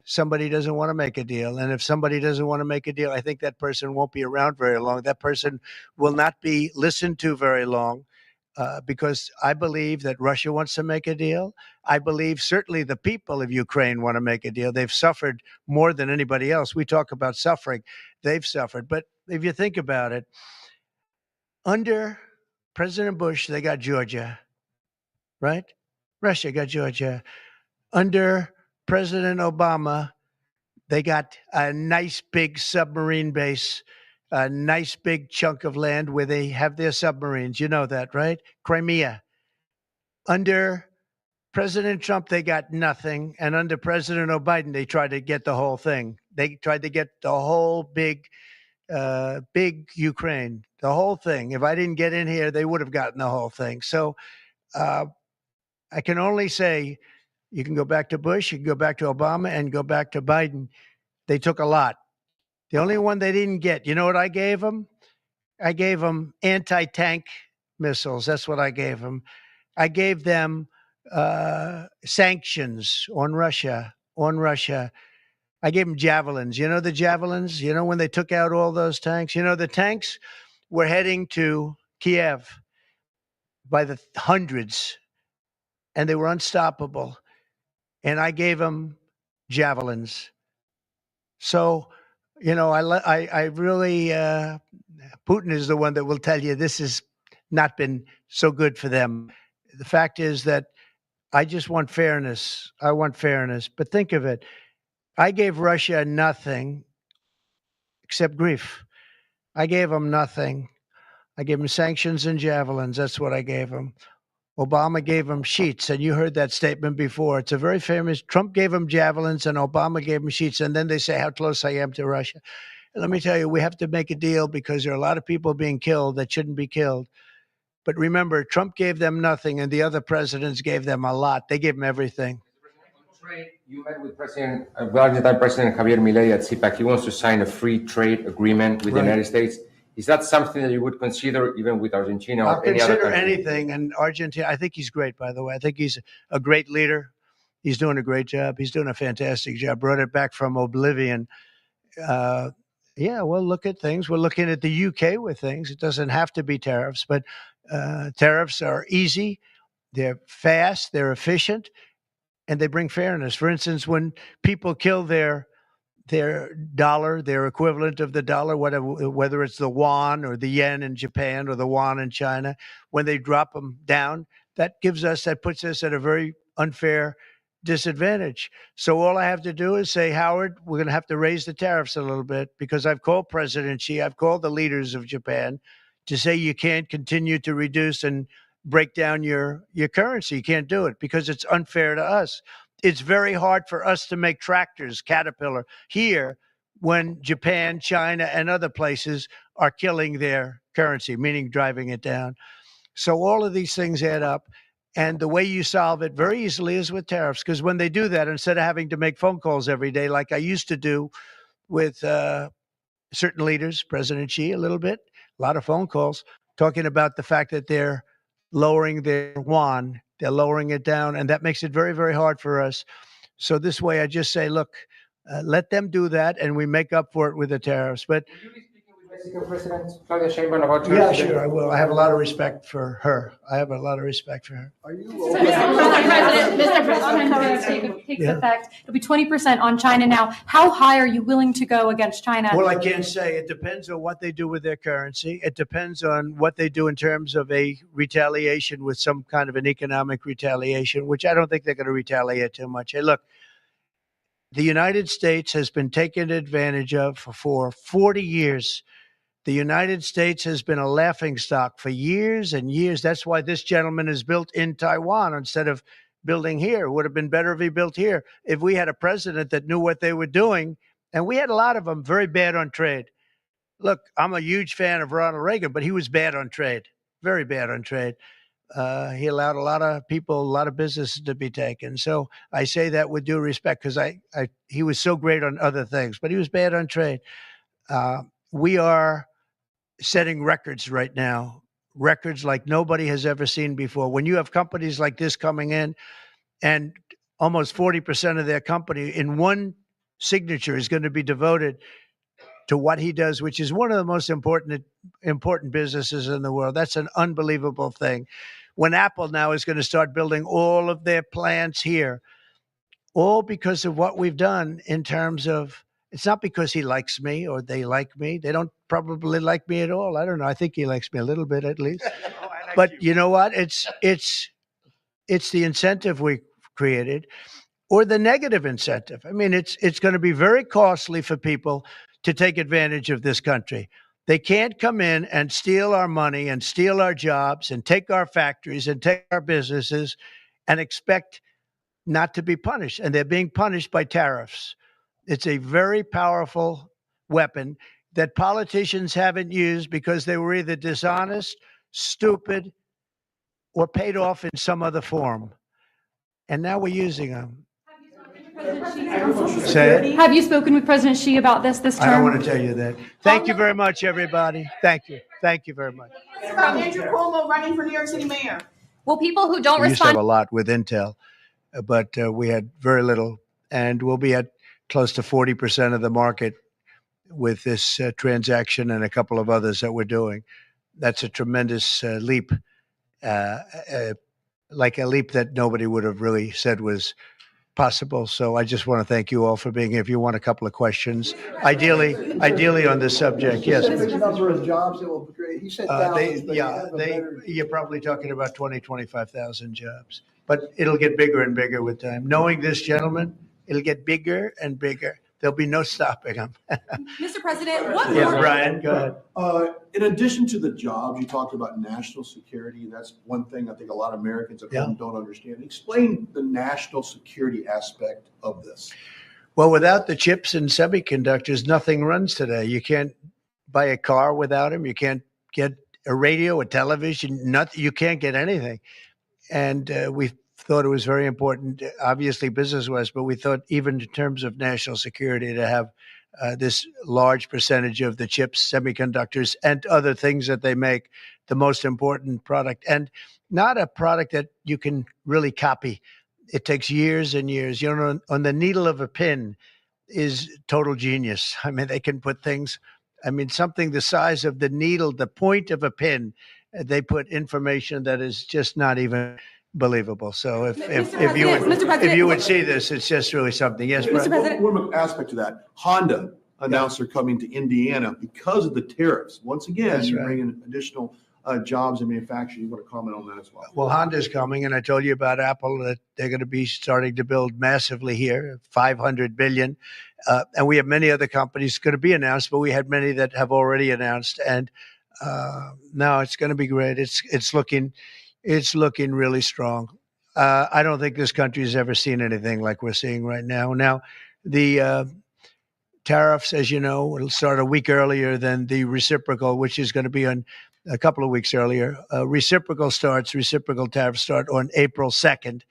somebody doesn't want to make a deal. And if somebody doesn't want to make a deal, I think that person won't be around very long. That person will not be listened to very long. Because I believe that Russia wants to make a deal. I believe certainly the people of Ukraine want to make a deal. They've suffered more than anybody else. We talk about suffering. They've suffered. But if you think about it, under President Bush, they got Georgia, right? Russia got Georgia. Under President Obama, they got a nice big submarine base, a nice big chunk of land where they have their submarines. You know that, right? Crimea. Under President Trump, they got nothing. And under President Biden, they tried to get the whole thing. They tried to get the whole big Ukraine, the whole thing. If I didn't get in here, they would have gotten the whole thing. So I can only say you can go back to Bush, you can go back to Obama, and go back to Biden. They took a lot. The only one they didn't get, you know what I gave them? I gave them anti-tank missiles. That's what I gave them. I gave them sanctions on Russia. I gave them javelins. You know the javelins? You know when they took out all those tanks? You know the tanks were heading to Kiev by the hundreds, and they were unstoppable. And I gave them javelins. So, you know, I really, Putin is the one that will tell you this has not been so good for them. The fact is that I just want fairness. I want fairness. But think of it. I gave Russia nothing except grief. I gave them nothing. I gave them sanctions and javelins. That's what I gave them. Obama gave them sheets, and you heard that statement before. It's a very famous. Trump gave them javelins, and Obama gave them sheets, and then they say how close I am to Russia. And let me tell you, we have to make a deal because there are a lot of people being killed that shouldn't be killed. But remember, Trump gave them nothing, and the other presidents gave them a lot. They gave them everything. You met with Argentine President Javier Milei at CPAC. He wants to sign a free trade agreement with the United States. Is that something that you would consider even with Argentina or any other country? I'll consider anything. And Argentina, I think he's great, by the way. I think he's a great leader. He's doing a great job. He's doing a fantastic job. Brought it back from oblivion. Yeah, we'll look at things. We're looking at the UK with things. It doesn't have to be tariffs, but tariffs are easy. They're fast. They're efficient. And they bring fairness. For instance, when people kill their dollar, their equivalent of the dollar, whether it's the yuan or the yen in Japan or the yuan in China, when they drop them down, that puts us at a very unfair disadvantage. So all I have to do is say, Howard, we're going to have to raise the tariffs a little bit because I've called President Xi, I've called the leaders of Japan to say you can't continue to reduce and break down your currency. You can't do it because it's unfair to us. It's very hard for us to make tractors, Caterpillar, here when Japan, China, and other places are killing their currency, meaning driving it down. So all of these things add up. And the way you solve it very easily is with tariffs, because when they do that, instead of having to make phone calls every day like I used to do with certain leaders, President Xi a little bit, a lot of phone calls, talking about the fact that they're lowering their yuan, they're lowering it down, and that makes it very, very hard for us. So this way, I just say, look, let them do that, and we make up for it with the tariffs. But will you be speaking with Mexican President Claudia Sheinbaum about yeah, sure, I will. I have a lot of respect for her. Are you? Mr. President, takes effect. It'll be 20% on China now. How high are you willing to go against China? Well, I can't say. It depends on what they do with their currency. It depends on what they do in terms of a retaliation with some kind of an economic retaliation, which I don't think they're going to retaliate too much. Hey, look, the United States has been taken advantage of for 40 years. The United States has been a laughingstock for years and years. That's why this gentleman is built in Taiwan instead of building here. It would have been better if he built here. If we had a president that knew what they were doing, and we had a lot of them very bad on trade. Look, I'm a huge fan of Ronald Reagan, but he was bad on trade, very bad on trade. He allowed a lot of people, a lot of businesses to be taken. So I say that with due respect because he was so great on other things, but he was bad on trade. We are setting records right now, records like nobody has ever seen before. When you have companies like this coming in and almost 40% of their company in one signature is going to be devoted to what he does, which is one of the most important businesses in the world. That's an unbelievable thing. When Apple now is going to start building all of their plants here, all because of what we've done in terms of, it's not because he likes me or they like me. They don't probably like me at all. I don't know. I think he likes me a little bit at least. But you know what? It's the incentive we created or the negative incentive. I mean, it's going to be very costly for people to take advantage of this country. They can't come in and steal our money and steal our jobs and take our factories and take our businesses and expect not to be punished. And they're being punished by tariffs. It's a very powerful weapon that politicians haven't used because they were either dishonest, stupid, or paid off in some other form. And now we're using them. Have you spoken with President Xi about this term? I don't want to tell you that. Thank you very much, everybody. Thank you. Thank you very much. About Andrew Cuomo running for New York City mayor. Well, people who don't We used to have respond. a lot with Intel, but we had very little, and we'll be at close to 40% of the market with this transaction and a couple of others that we're doing. That's a tremendous leap, like a leap that nobody would have really said was possible. So I just want to thank you all for being here. If you want a couple of questions, ideally on this subject, yes. Specific number of jobs that will be created. He said thousands, but you have a better. You're probably talking about 25,000 jobs, but it'll get bigger and bigger with time. Knowing this gentleman, it'll get bigger and bigger. There'll be no stopping him. Mr. President, what Yeah, more? Brian, go ahead. In addition to the jobs, you talked about national security. That's one thing I think a lot of Americans at home don't understand. Explain the national security aspect of this. Well, without the chips and semiconductors, nothing runs today. You can't buy a car without them. You can't get a radio, a television, nothing. You can't get anything. And we thought it was very important, obviously business-wise, but we thought even in terms of national security to have this large percentage of the chips, semiconductors, and other things that they make, the most important product, and not a product that you can really copy. It takes years and years. You know, on the needle of a pin is total genius. I mean, they can put things, I mean, something the size of the needle, the point of a pin, they put information that is just not even believable. So if you would see this, it's just really something. Yes, Brian? One aspect to that, Honda announced they're coming to Indiana because of the tariffs. Once again, That's you're right. bringing additional jobs and manufacturing. You want to comment on that as well? Well, Honda's coming, and I told you about Apple that they're going to be starting to build massively here, 500 billion. And we have many other companies going to be announced, but we had many that have already announced. And now it's going to be great. It's looking really strong. I don't think this country has ever seen anything like we're seeing right now. Now, the tariffs, as you know, will start a week earlier than the reciprocal, which is going to be on a couple of weeks earlier. Reciprocal tariffs start on April 2nd.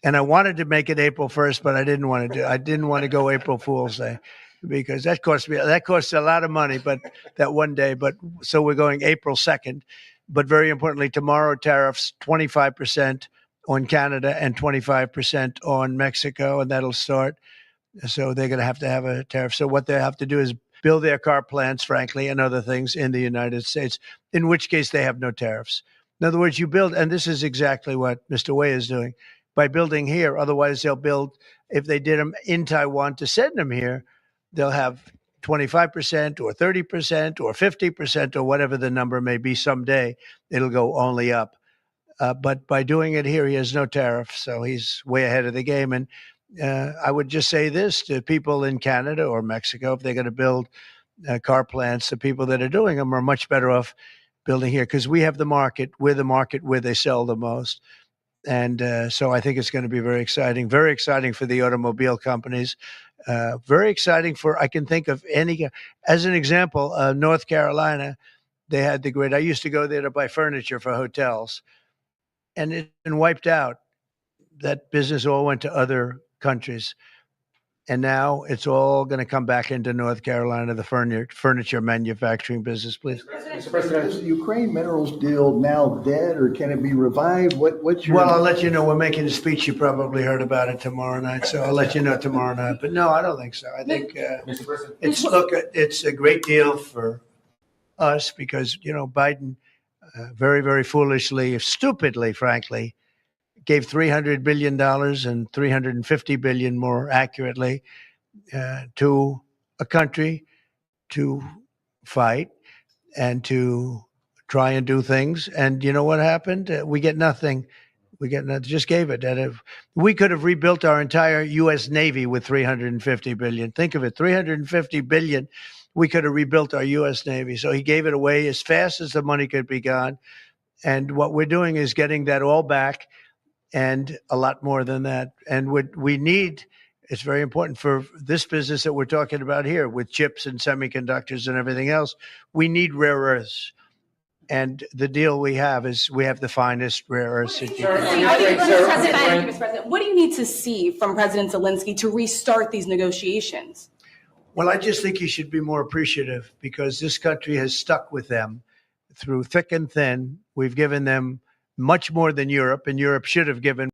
And I wanted to make it April 1st, but I didn't want to go April Fool's Day because that costs a lot of money, but that one day. But so we're going April 2nd. But very importantly, tomorrow tariffs 25% on Canada and 25% on Mexico, and that'll start. So they're going to have a tariff. So what they have to do is build their car plants, frankly, and other things in the United States, in which case they have no tariffs. In other words, you build, and this is exactly what Mr. Wei is doing, by building here. Otherwise, they'll build, if they did them in Taiwan to send them here, they'll have 25% or 30% or 50% or whatever the number may be someday. It'll go only up. But by doing it here, he has no tariff. So he's way ahead of the game. And I would just say this to people in Canada or Mexico, if they're going to build car plants, the people that are doing them are much better off building here because we have the market. We're the market where they sell the most. And so I think it's going to be very exciting for the automobile companies. Very exciting I can think of any, as an example, North Carolina, they had I used to go there to buy furniture for hotels, and it's been wiped out. That business all went to other countries. And now it's all going to come back into North Carolina, the furniture manufacturing business, please. Mr. President, Is the Ukraine minerals deal now dead, or can it be revived? What's your? Well, I'll let you know. We're making a speech. You probably heard about it tomorrow night, so I'll let you know tomorrow night. But no, I don't think so. I think Mr. President, it's a great deal for us because Biden very, very foolishly, stupidly, frankly, gave $300 billion and $350 billion more accurately to a country to fight and to try and do things. And you know what happened? We get nothing. We get nothing. Just gave it. We could have rebuilt our entire U.S. Navy with $350 billion. Think of it, $350 billion. We could have rebuilt our U.S. Navy. So he gave it away as fast as the money could be gone. And what we're doing is getting that all back and a lot more than that. And what we need, it's very important for this business that we're talking about here with chips and semiconductors and everything else. We need rare earths. And the deal we have is we have the finest rare earths. Sir, Mr. President, what do you need to see from President Zelensky to restart these negotiations? Well, I just think he should be more appreciative because this country has stuck with them through thick and thin. We've given them much more than Europe, and Europe should have given